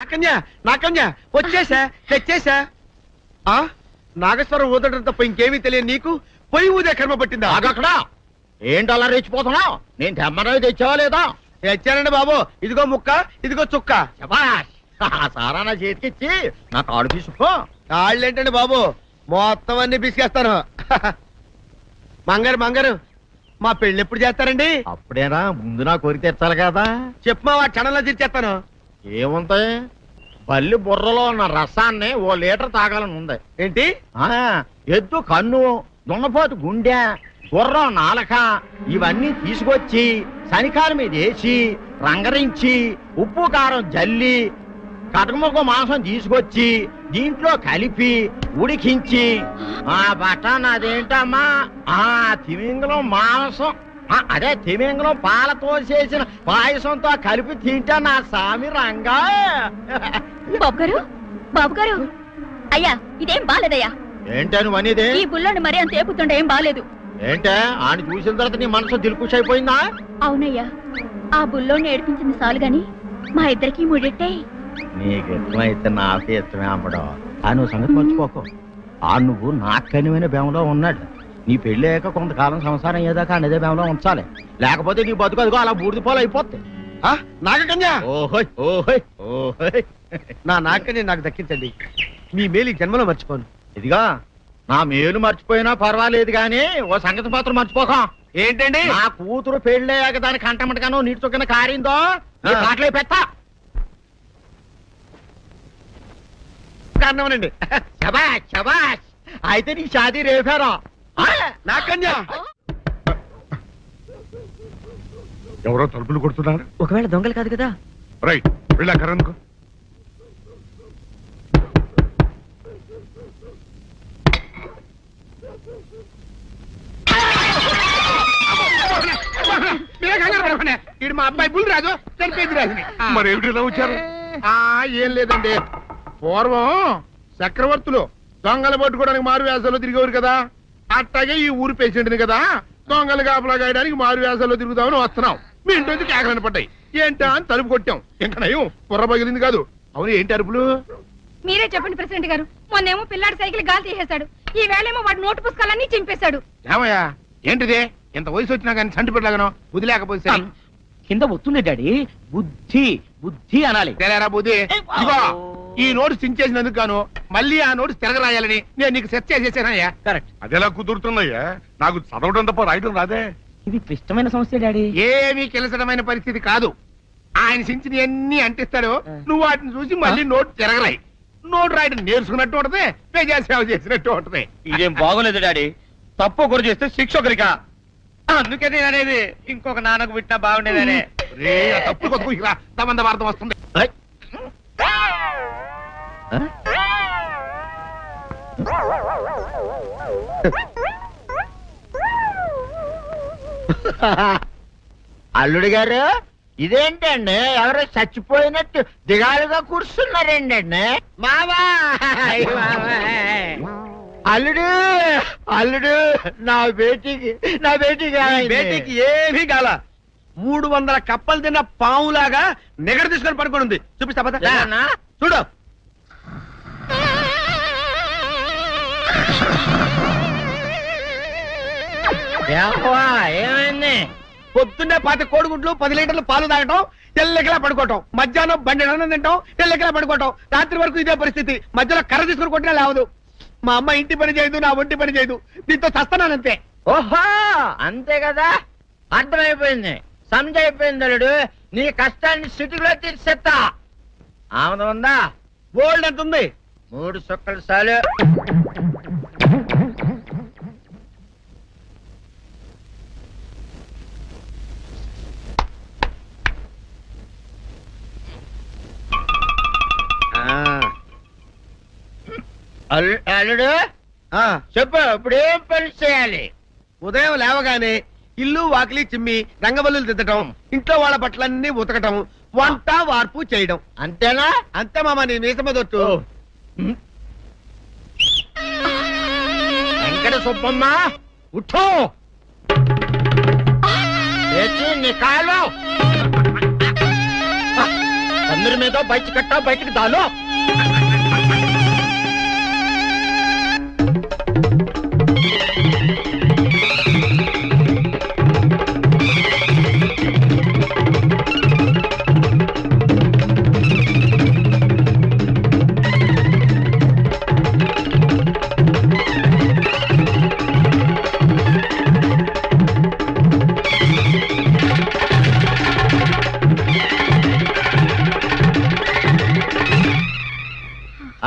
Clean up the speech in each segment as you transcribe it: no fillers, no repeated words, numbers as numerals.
నాకన్యా వచ్చేసా తెచ్చేసా. నాగేశ్వరం ఊదటం తప్ప ఇంకేమీ తెలియదు నీకు. పొయ్యి ఊదే కర్మ పట్టిందా? అక్కడ ఏంటి అలా రెచ్చిపోతున్నావు? నేను తెమ్మనవి తెచ్చావా లేదా? తెచ్చానండి బాబు. ఇదిగో ముక్క, ఇదిగో చుక్క. సారా నా చేతికిచ్చి నా కాడు తీసుకో. కాళ్ళేంటండి బాబు, మొత్తం అన్ని బిసికేస్తాను. మంగారు మా పెళ్ళి ఎప్పుడు చేస్తారండి? అప్పుడేనా, ముందు నా కోరిక తెచ్చాలి కదా. చెప్పమా, ఆ క్షణంలో తీర్చేస్తాను. ఏముంటాయి, బల్లి బుర్రలో ఉన్న రసాన్ని 1 లీటర్ తాగాలని ఉంది. ఏంటి? ఎద్దు కన్ను, దున్నపోతు గుండె, గుర్రం నాలక ఇవన్నీ తీసుకొచ్చి శనికాల మీద వేసి రంగరించి ఉప్పు కారం జల్లి కటకముక్క మాంసం తీసుకొచ్చి దీంట్లో కలిపి ఉడికించి బటన్ అదేంటమ్మా తిమింగలం మాంసం, అదే తిమింగలం పాలతో చేసిన పాయసంతో కలిపి తింటా నా సామి రంగా. బాబు గారు అయ్యా, ఇదేం బాలేదయ్యా. ఏంటని అనేది? ఈ బుల్లోని మరీ అంత ఏపుతుండే ఏం బాలేదు. ఏంటే ఆయన చూసిన తర్వాత నీ మనసు దిల్కుష్ అయిపోయిందా? అవునయ్యా, ఆ బుల్లోని ఏడిపించింది చాలు గాని మా ఇద్దరికి ముడిట్టే. నీకు ఇష్టమైతే నాకు ఇష్టమే అమ్మడం. ఆ నువ్వు సంగతి మర్చిపోకు. నువ్వు నాకు కనివైన బేమలో ఉన్నాడు. నీ పెళ్లి అయ్యాక కొంతకాలం సంసారం ఏదాకా అనేదే బేమలో ఉంచాలి, లేకపోతే నీ బతుకు అదిగో అలా బూడిదిపోలు అయిపోతాయి. నాగకన్యా, ఓహోయ్ ఓహోయ్ ఓహోయ్, నా నాగకన్య నాకు దక్కించండి. మీ మేలు జన్మలో మర్చిపోను. ఇదిగా నా మేలు మర్చిపోయినా పర్వాలేదు గాని ఓ సంగతి మాత్రం మర్చిపోకం. ఏంటండి? నా కూతురు పెళ్ళయ్యాక దానికి కంటమటగానో నీటి చొక్కన కారిందో కాట్లే పెట్టా కారణమనండి. శబాష్ శబాష్, అయితే నీ షాదీ రేపారా? నాకన్యా, ఎవరో తలుపులు కొడుతున్నారు. ఒకవేళ దొంగలు కాదు కదా? రైట్, వెళ్ళాకరనుకో. ఇది మా అబ్బాయి బుల్ రాజు, చనిపోయింది రాజుని. మరి ఏమిటి ఇలా వచ్చారు? ఏం లేదండి, పూర్వం చక్రవర్తులు దొంగలు పట్టుకోవడానికి మారు వేసాల్లో తిరిగేవారు కదా. అట్టాగే ఈ ఊరు పేషెంట్ని కదా దొంగలు కాపలా గాయడానికి మారు వేసాల్లో తిరుగుదామని వస్తున్నాం. మీ ఇంటి కేకలని పడ్డాయి. ఏంటా అని తలుపు కొట్టాం. ఇంకా నయం బుర్ర పగిలింది కాదు. అవును, ఏంటి అరుపులు? మీరే చెప్పండి ప్రెసిడెంట్ గారు. మొన్నేమో పిల్లాడి సైకిల్ గాలి తీసేశాడు, ఈ వేళేమో వాడి నోటు పుస్తకాలన్నీ చింపేశాడు. ఏమయ్యా, ఏంటిదే? ఎంత వయసు వచ్చినా కానీ సంటి పెట్టలాగనో బుద్ధి లేకపోతే కింద వస్తుంది డాడీ. బుద్ధి బుద్ధి అనాలి. తెలేరా బుద్ధి? ఇదిగో, ఈ నోటు చించేసినందుకు గాను మళ్ళీ ఆ నోటు తిరగరాయాలని నేను నీకు సెట్ చేసేసానయ్యా. కరెక్ట్. అదెలా కుదురుతున్నాయ్యా? నాకు చదవడం తప్ప రాయడం రాదే. ఇది క్లిష్టమైన సమస్య డాడీ. ఏమీ కిలసడమైన పరిస్థితి కాదు. ఆయన చించిన ఎన్ని అంటిస్తాడు, నువ్వు వాటిని చూసి మళ్ళీ నోటు తిరగరాయి. నోటు రాయడం నేర్చుకున్నట్టు ఉంటది, ప్రజాసేవ చేసినట్టు ఉంటది. ఇదేం బాగోలేదు డాడీ. తప్పు ఒకరు చేస్తే శిక్ష ఒకరికా? అందుకే నేను అనేది ఇంకొక నాన్నకు పుట్టినా బాగుండేదనే. తప్పు కొద్దు ఇలా సంబంధ వార్త వస్తుంది. అల్లుడు గారు, ఇదేంటండి ఎవరో చచ్చిపోయినట్టు దిగాలుగా కూర్చున్నారేంటండి? మావా అల్లుడు అల్లుడు, నా బేటీకి బేటీకి ఏమీ కాల. 300 కప్పలు తిన్న పావులాగా నిగడ తీసుకొని పడుకొని ఉంది. చూపిస్తా పద. చూడు. ఏమైంది? పొద్దున్నే 10 కోడిగుడ్లు 10 లీటర్లు పాలు తాగటం, తెల్లకిలా పడుకోవటం. మధ్యాహ్నం బండి అన్నం తింటాం, తెల్లకిలా పడుకోవటం. రాత్రి వరకు ఇదే పరిస్థితి. మధ్యలో కర్ర తీసుకుని కొట్టినా లేవదు. మా అమ్మ ఇంటి పని చేయదు, నా ఒంటి పని చేయదు. దీంతో చస్తున్నానంతే. ఓహో, అంతే కదా, అర్థమైపోయింది, సమజైపోయింది. అల్లుడు, నీ కష్టాన్ని స్థితిలో తీర్చేస్తా. ఆమె ఉందా? గోల్డ్ ఎంత ఉంది? 3 సుక్కలు చాలు. అల్లుడు చెప్పు, ఇప్పుడు ఏం పని చేయాలి? ఉదయం లేవగానే ఇల్లు వాకిలి చిమ్మి రంగవల్లులు దిద్దటం, ఇంట్లో వాళ్ళ బట్టలన్నీ ఉతకటం, వంట వార్పు చేయడం. అంతేనా? అంతే మామ, నీ మీసమదొట్టు. వెంకట సుబ్బమ్మ, ఉఠో, నీ కాలు అందరి మీద బయట కట్టా బయటికి దాలో.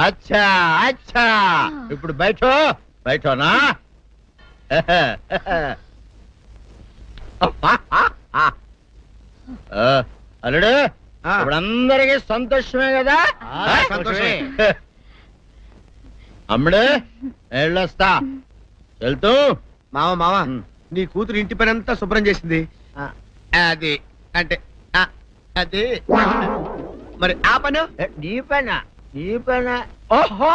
అచ్చా అచ్చా ఇప్పుడు బయటనా అల్లుడు ఇప్పుడు అందరికి సంతోషమే కదా? సంతోషమే. అమ్ముడు వెళ్ళొస్తా. వెళ్తూ మామ నీ కూతురు ఇంటి పని అంతా శుభ్రం చేసింది. అది అంటే అది మరి ఆ పను నీ పైన ఓహో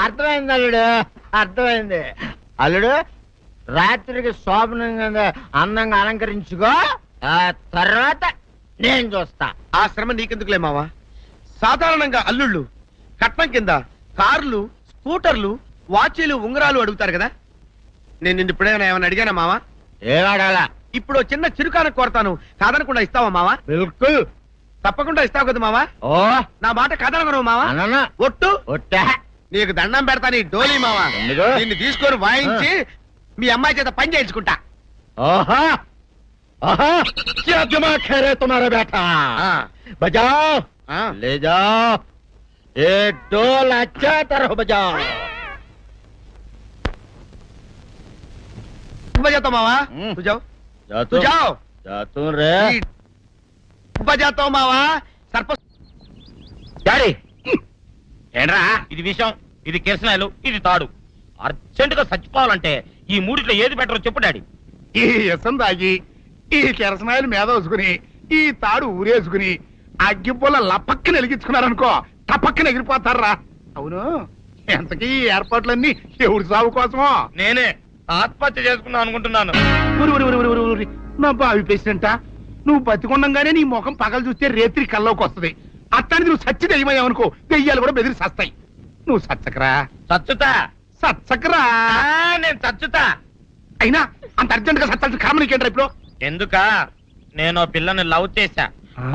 అర్థమైంది అల్లుడు, అర్థమైంది. అల్లుడు రాత్రికి శోభనంగా అందంగా అలంకరించుకో, ఆ తర్వాత నేను చూస్తా. ఆ శ్రమ నీకెందుకులే మావా. సాధారణంగా అల్లుళ్ళు కట్నం కింద కార్లు, స్కూటర్లు, వాచీలు, ఉంగరాలు అడుగుతారు కదా. నేను నిన్ను ఇప్పుడేమైనా ఏమైనా అడిగానా మావా? ఏడాడాలా? ఇప్పుడు చిన్న చిరుకాన కోరతాను, కాదనకుండా ఇస్తావా మావా? బిల్కుల్ తప్పకుండా ఇస్తావు కదా మావా. ఓ నా మాట కాదనగను మావా. అన్న ఒట్టు ఒట్టా నీకు దండం పెడతా నీ డోలీ మావా. ఎందుకు? దీన్ని తీసుకొని వాయించి మీ అమ్మాయి చేత పని చేయించుకుంటా. ओहा ओहा क्या दिमाग है रे तुम्हारा बेटा? बजाओ ले जाओ ये डोल अच्छा तरह बजाओ. बजाता मावा तू जाओ जा तू जाओ जा तू रे बजाता मावा సర్ప డాడీ ఏంట్రా ఇది విషయం, ఇది కిరసనాయలు, ఇది తాడు. అర్జెంట్ గా చచ్చిపోవాలంటే ఈ మూడిట్లో ఏది బెటరో చెప్పు డాడీ. ఈ ఎసం తాగి ఈ కెరసనాయలు మీద వేసుకుని ఈ తాడు ఊరేసుకుని అగ్గిపుల్ల లపక్కన వెలిగించుకున్నారనుకో టపక్కన ఎగిరిపోతారా. అవును ఎంతకీ ఈ ఏర్పాట్లన్నీ ఎవరి సాగు కోసమో? నేనే ఆత్మహత్య చేసుకుందాం అనుకుంటున్నాను. ఊరి ఊరి ఊరి ఊరి ఊరి నా బావి పేసినంట నువ్వు బతికొండంగానే నీ ముఖం పగలు చూస్తే రేత్రి కల్లోకి వస్తుంది. అత్తానికి నువ్వు సచ్చి దెయ్యమయ్యావనుకో దెయ్యాలు కూడా బెదిరి సస్తాయి. నువ్వు సచ్చకరా చచ్చుతా సచ్చకరా. నేను చచ్చుతా. అయినా అంత అర్జెంట్ గా సత్తాల్సిన కర్మ నీకేంట్రా ఇప్పుడు? ఎందుక నేను పిల్లని లవ్ చేశా,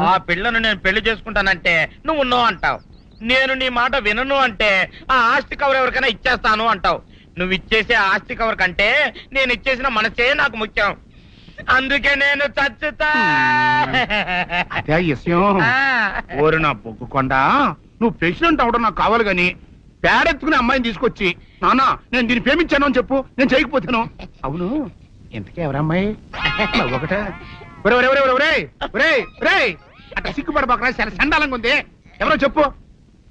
ఆ పిల్లను నేను పెళ్లి చేసుకుంటానంటే నువ్వు నో అంటావు. నేను నీ మాట వినను అంటే ఆ ఆస్తి కవర్ ఎవరికైనా ఇచ్చేస్తాను అంటావు. నువ్వు ఇచ్చేసే ఆస్తి కవర్ కంటే నేను ఇచ్చేసిన మనసే నాకు ముఖ్యం. అందుకే నేను చచ్చుతా. అదే విషయం. ఓరి నా బొగ్గుకొండ నువ్వు ప్రెసిడెంట్ అవడం నాకు కావాలి గాని పేడెత్తుకునే అమ్మాయిని తీసుకొచ్చి నానా నేను దీన్ని ప్రేమించాను అని చెప్పు, నేను చేయకపోతాను. అవును ఇంతకీ ఎవరమ్మాయి? ఒకటే అట్లా సిగ్గుపడబాకరా, చాలా సండాలంగా ఉంది. ఎవరో చెప్పు.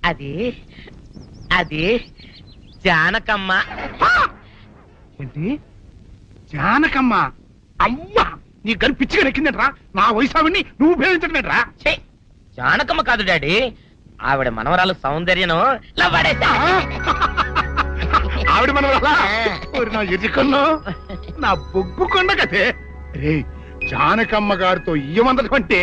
అది అది జానకమ్మ. ఏంటి జానకమ్మ? అమ్మా నీ గని పిచ్చిగా నెక్కిందంట్రా. నా వయసావిని నువ్వు ప్రేమించడమేట్రా? ఛీ, జానకమ్మ కాదు డాడీ, ఆవిడ మనవరాలు సౌందర్యను ఆవిడ మన నా ఎదుకున్నా నా బొగ్గుకొండ కదే. రే జానకమ్మ గారితో ఇయ్యమందడం అంటే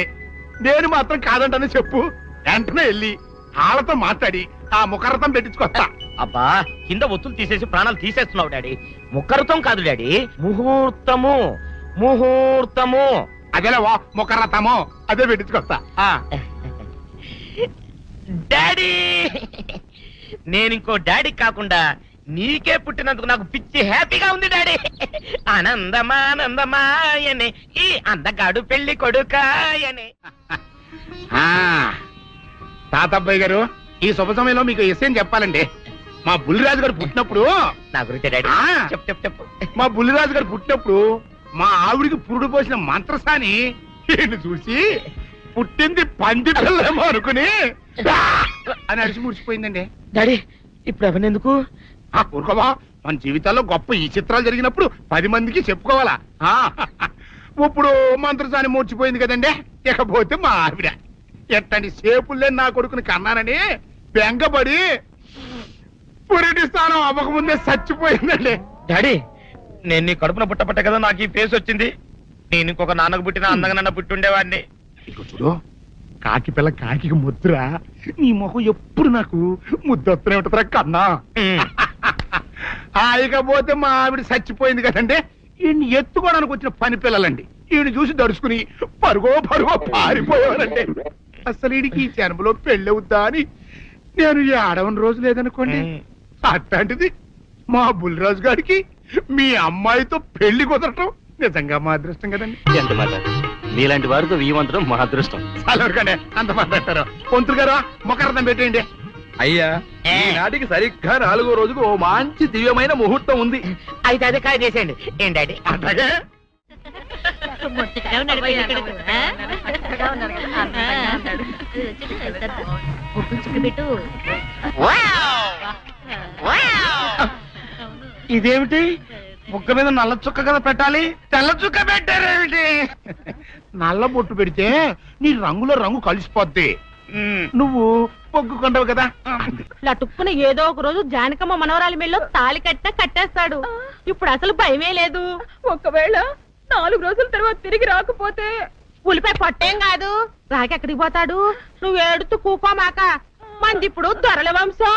నేను మాత్రం కాదంటనే చెప్పు. వెంటనే వెళ్ళి వాళ్ళతో మాట్లాడి ఆ ముఖరథం పెట్టించుకొస్తా. అబ్బా కింద ఒత్తులు తీసేసి ప్రాణాలు తీసేస్తున్నావు డాడీ. ముఖరుతం కాదు డాడీ, ముహూర్తము ముహూర్తము. అదేలా ముఖరథము అదే పెట్టించుకొస్తా. డాడీ నేను ఇంకో డాడీ కాకుండా నీకే పుట్టినందుకు నాకు పిచ్చి హ్యాపీగా ఉంది డాడీ. ఆనందమానందమాయనే ఈ అందగాడు పెళ్లి కొడుకాయనే. తాతబ్బాయి గారు ఈ శుభ సమయంలో మీకు విషయం చెప్పాలండి. మా బుల్లిరాజు గారు పుట్టినప్పుడు నా గురించి డాడీ ఆ. చెప్పు చెప్పు చెప్పు. మా బుల్లిరాజు గారు పుట్టినప్పుడు మా ఆవిడికి పురుడు పోసిన మంత్రసాని ఈయన్ని చూసి పుట్టింది పంది పిల్లేమో అనుకుని "డా!" అని అడిచి ముడిచిపోయిందండి. డాడీ ఇప్పుడు ఎవరినెందుకు? ఊరుకోవా, మన జీవితాల్లో గొప్ప ఈ చిత్రాలు జరిగినప్పుడు 10 మందికి చెప్పుకోవాలా. ఇప్పుడు మంత్రసాని మూర్చిపోయింది కదండి. ఇకపోతే మా ఆవిడ ఎట్టని సేపుల్లే నా కొడుకుని కన్నానని బెంగపడి పురిటి స్థానం అవ్వకముందే చచ్చిపోయిందండి. డాడీ నేను నీ కడుపున పుట్టపట్ట కదా నాకు ఈ ఫేస్ వచ్చింది. నేను ఇంకొక నాన్నకు పుట్టిన అందంగా నన్ను పుట్టి ఉండేవాడిని. ఇక చూడు కాకి పిల్ల కాకి ముద్దురా, నీ మొహం ఎప్పుడు నాకు ముద్దొత్తనే ఉంటుందిరా కన్నా. ఇకపోతే మా ఆవిడ చచ్చిపోయింది కదండి, ఈయన్ని ఎత్తుకోవడానికి వచ్చిన పని పిల్లలండి. ఈయన చూసి దడుచుకుని పరుగో పారిపోయేవారండి. అసలు ఈడికి ఈ జన్మలో పెళ్ళవుద్దా అని నేను ఏడవని రోజు లేదనుకోండి. అట్లాంటిది మా బుల్లిరాజు గారికి మీ అమ్మాయితో పెళ్లి కుదరటం నిజంగా మా అదృష్టం కదండి. ఎంత మాట, నీలాంటి వారితో వీయమంతరం మా అదృష్టం. చాలవరకండి అంత మాట్లాడతారు. పొంతులు గారు మొకరదం పెట్టేయండి. అయ్యా ఈనాటికి సరిగ్గా 4వ రోజుకు ఓ మంచి దివ్యమైన ముహూర్తం ఉంది. అయితే అదే కాయ చేసేయండి. ఏంటండి అట్లాగే ఇదేమిటి, ముక్క మీద నల్ల చుక్క కదా పెట్టాలి, తెల్ల చుక్క పెట్టారేమిటి? నల్ల బొట్టు పెడితే నీ రంగులో రంగు కలిసిపోద్ది. నువ్వు పొగ్గుకుంటావు కదా. లటుక్కున ఏదో ఒక రోజు జానకమ్మ మనవరాలి మెళ్ళో తాళి కట్టేస్తాడు. ఇప్పుడు అసలు భయమే లేదు. ఒకవేళ 4 రోజుల తర్వాత తిరిగి రాకపోతే ఉలిపై పట్టేం కాదు. రాకెక్కడికి పోతాడు? నువ్వు ఏడుతూ కూకోమాక, మంది ఇప్పుడు దొరల వంశం.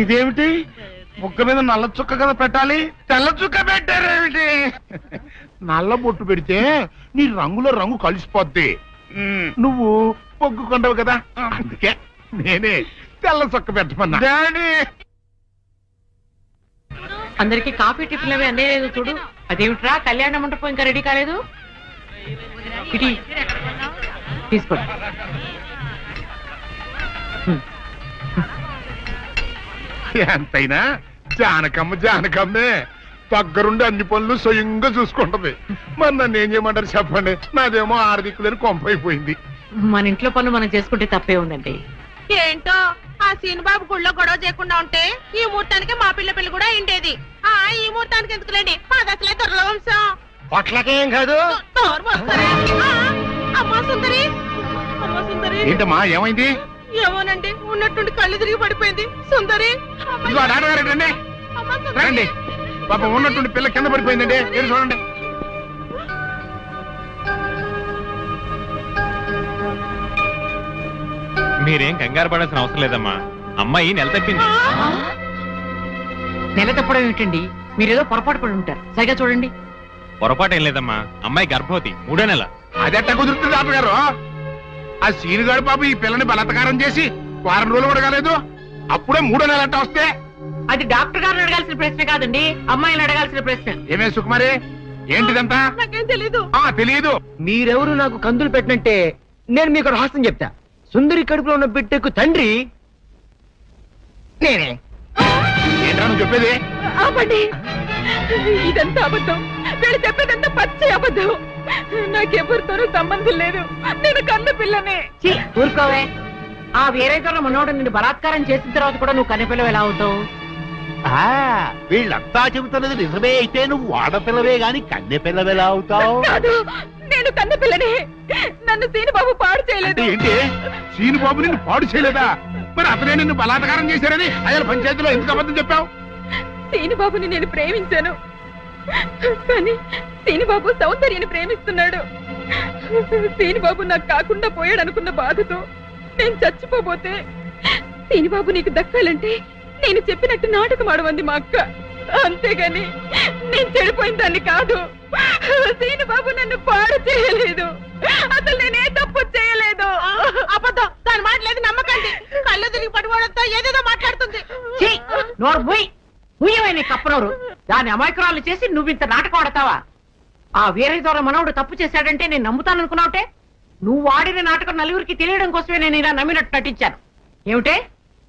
ఇదేమిటి, ముక్క మీద నల్ల చుక్క కదా పెట్టాలి, తెల్ల చుక్క పెట్టారేమిటి? నల్ల బొట్టు పెడితే నీ రంగులో రంగు కలిసిపోద్ది. నువ్వు పొగ్గుకుంటావు కదా, అందుకే నేనే తెల్ల చొక్క పెట్టమన్నా. డాడీ అందరికి కాఫీ టిఫిన్ అవి అందేలేదు చూడు. అదేమిట్రా, కళ్యాణ మండపం ఇంకా రెడీ కాలేదు. ఇటీ తీసుకోండి. ఎంతైనా జానకమ్మే దగ్గరుండి అన్ని పనులు స్వయంగా చూసుకుంటది. మరి నన్ను ఏం చేయమంటారు చెప్పండి? నాదేమో ఆర్థికులని కొంపైపోయింది. మన ఇంట్లో పనులు మనం చేసుకుంటే తప్పే ఉందండి. ఏంటో ఆ సీనుబాబు గుళ్ళో గొడవ చేయకుండా ఉంటే ఈ ముహూర్తానికి మా పిల్ల పెళ్లి కూడా అయిండేది. ఈ ముహూర్తానికి ఎందుకులేండి, మాది అసలే దొరల వంశం. పొట్లకేం కాదు. అమ్మా సుందరి, అమ్మా సుందరి. ఏంటమ్మా ఏమైంది? ఏమోనండి, ఉన్నట్టుండి కళ్ళు తిరిగి పడిపోయింది. సుందరి, ఇదిగో డాక్టర్ గారు రండి అమ్మా సుందరి. రండి. పాపం ఉన్నట్టుండి పిల్ల కింద పడిపోయిందండి. ఏడు చూడండి. మీరేం కంగారు పడాల్సిన అవసరం లేదమ్మా, అమ్మాయి నెల తప్పింది. నెల తప్పడం ఏమిటండి, మీరేదో పొరపాటు పడి ఉంటారు. సరిగా చూడండి. పొరపాటు ఏం లేదమ్మా, అమ్మాయి గర్భవతి, 3వ నెల. అదెట్టా కుదురుతుంది డాక్టర్ గారు? ఆ సీనుగాడు పాప ఈ పిల్లని బలత్కారం చేసి 1 వారం రోజులు కూడా కాలేదు, అప్పుడే 3వ నెల అట్ట వస్తే అది డాక్టర్ గారిని అడగాల్సిన ప్రశ్న కాదండి, అమ్మాయిని అడగాల్సిన ప్రశ్న. ఏమే సుకుమారి, ఏంటిదంతా? నాకేం తెలీదు. తెలియదు. మీరెవరు నాకు కందులు పెట్టినట్టే నేను మీకు రహస్యం చెప్తా. సుందరి కడుపులో ఉన్న బిడ్డకు తండ్రి నేనే. ఏంటా నువ్వు చెప్పేది? ఆపండి, ఇదంతా అబద్ధం. వీళ్ళు చెప్పేదంతా పచ్చి అబద్ధం. నాకెవరితోనూ సంబంధం లేదు. నేను కన్న పిల్లనే. ఛీ, ఊరుకోవే. ఆ వేరేతోన్న మనోడు నిన్ను బలాత్కారం చేసిన తర్వాత కూడా నువ్వు కన్నెపిల్లవి ఎలా అవుతావు? వీళ్ళంతా చెబుతున్నది నిజమే అయితే నువ్వు ఆడపిల్లవే గాని కన్నె పిల్లవెలా అవుతావు? కాదు, నేను కన్న పిల్లనే. నన్ను సీనుబాబు పాడు చేయలేదు. ఏంటి సీనుబాబు నిన్ను పాడు చేయలేదా? మరి అతనే నిన్ను బలాత్కారం చేశారని అయ్యాల పంచాయతీలో ఎందుకు అబద్ధం చెప్పావు? సీనుబాబుని నేను ప్రేమించాను, కానీ సీనుబాబు సౌందర్యని ప్రేమిస్తున్నాడు. సీనుబాబు నాకు కాకుండా పోయాడు అనుకున్న బాధతో నేను చచ్చిపోబోతే, సీనుబాబు నీకు దక్కాలంటే నేను చెప్పినట్టు నాటకం ఆడమంది మా అక్క. అంతేగాని నేను చెడిపోయిన దాన్ని కాదు. సీనుబాబు నన్ను పాడు చేయలేదు. అసలు నేనే తప్పు చేయలేదు. అబద్ధం, దాని మాట లేదు నమ్మకండి. కళ్ళు తిరిగి పడిపోవడంతో ఏదేదో మాట్లాడుతుంది. ఛీ, నోరు మూయ్. మూయవే నీ కప్పనోరు. దాని అమాయకురాలు చేసి నువ్వు ఇంత నాటకం ఆడతావా? ఆ వీరయ్య మనవుడు తప్పు చేశాడంటే నేను నమ్ముతాననుకున్నావుటే? నువ్వు ఆడిన నాటకం నలుగురికి తెలియడం కోసమే నేను ఇలా నమ్మినట్టు నటించాను.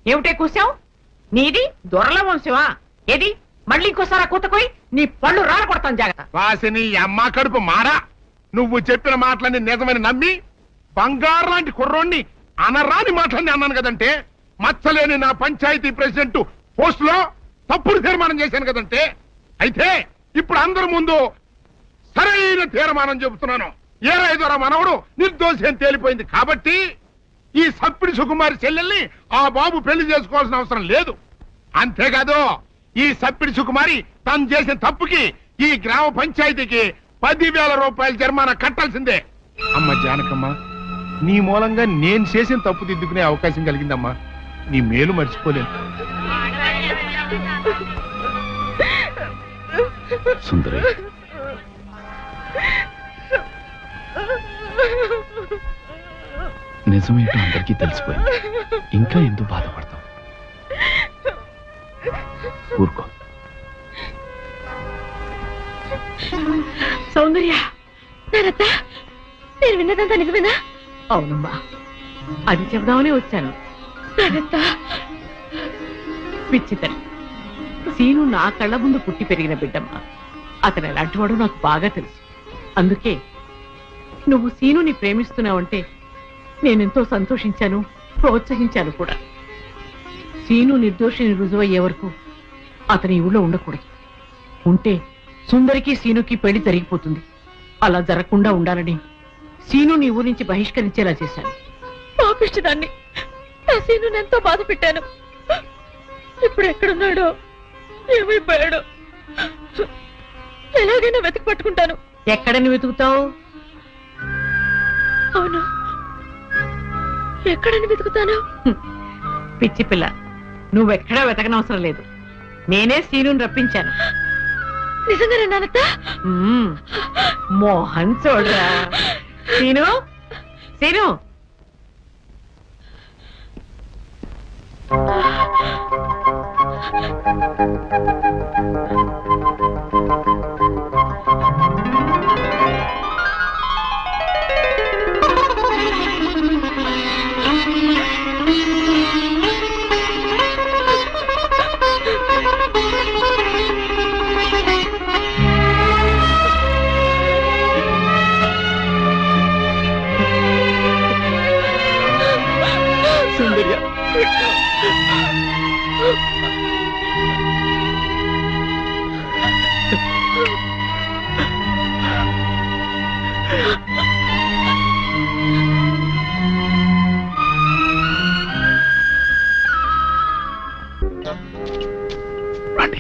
ఏమిటే కూసావు? నీది దొరల వంశమా? ఏది మళ్ళీ ఇంకోసారి కూతకోయి నీ పళ్ళు రాలకొడతాను, జాగ్రత్త. వాసిని అమ్మ కడుపు మారా. నువ్వు చెప్పిన మాటలన్నీ నిజమని నమ్మి బంగారు లాంటి కుర్రోణ్ణి అనరాని మాటలన్నీ అన్నాను కదంటే, మచ్చలేని నా పంచాయతీ ప్రెసిడెంట్ పోస్ట్ లో తప్పుడు తీర్మానం చేశాను కదంటే, అయితే ఇప్పుడు అందరి ముందు సరైన తీర్మానం చెబుతున్నాను. ఏరైదురా మనవడు నిర్దోషి అని తేలిపోయింది కాబట్టి ఈ సప్పిడి సుకుమారి చెల్లెల్ని ఆ బాబు పెళ్లి చేసుకోవాల్సిన అవసరం లేదు. అంతేకాదు ఈ సప్పిడి సుకుమారి తను చేసిన తప్పుకి ఈ గ్రామ పంచాయతీకి 10,000 రూపాయల జరిమానా కట్టాల్సిందే. అమ్మ జానకమ్మ, నీ మూలంగా నేను చేసిన తప్పు దిద్దుకునే అవకాశం కలిగిందమ్మా. నీ మేలు మర్చిపోలేను. సుందరి, నిజమేంటో అందరికీ తెలిసిపోయింది. ఇంకా ఎందుకు బాధపడతావు? ఊరుకో. సౌందర్య, నానత్త, నేను విన్నదంతా నిజమేనా? అవునమ్మా, అది చెబుదామని వచ్చాను. నానత్త, పిచ్చితని సీను నా కళ్ళ ముందు పుట్టి పెరిగిన బిడ్డమ్మా. అతను ఎలాంటివాడో నాకు బాగా తెలుసు. అందుకే నువ్వు సీనుని ప్రేమిస్తున్నావంటే నేనెంతో సంతోషించాను, ప్రోత్సహించాను కూడా. సీను నిర్దోషిని రుజువయ్యే వరకు అతని ఊళ్ళో ఉండకూడదు. ఉంటే సుందరికి సీనుకి పెళ్లి జరిగిపోతుంది. అలా జరగకుండా ఉండాలని సీను నీ ఊరి నుంచి బహిష్కరించేలా చేశాను. పాపిష్టిదాన్ని నా సీను ఎంతో బాధ పెట్టాను. ఇప్పుడు ఎక్కడున్నాడో, ఏమైపోయాడో ఎలాగైనా వెతికి పట్టుకుంటాను. ఎక్కడని వెతుకుతావు? అవును, ఎక్కడని వెతుకుతాను? పిచ్చి పిల్ల, నువ్వెక్కడా వెతకనవసరం లేదు. నేనే సీనుని రప్పించాను. నిజంగానే నానత్త? మోహన్ చూడరా. సీను, సీను, సుందర్య, రండి.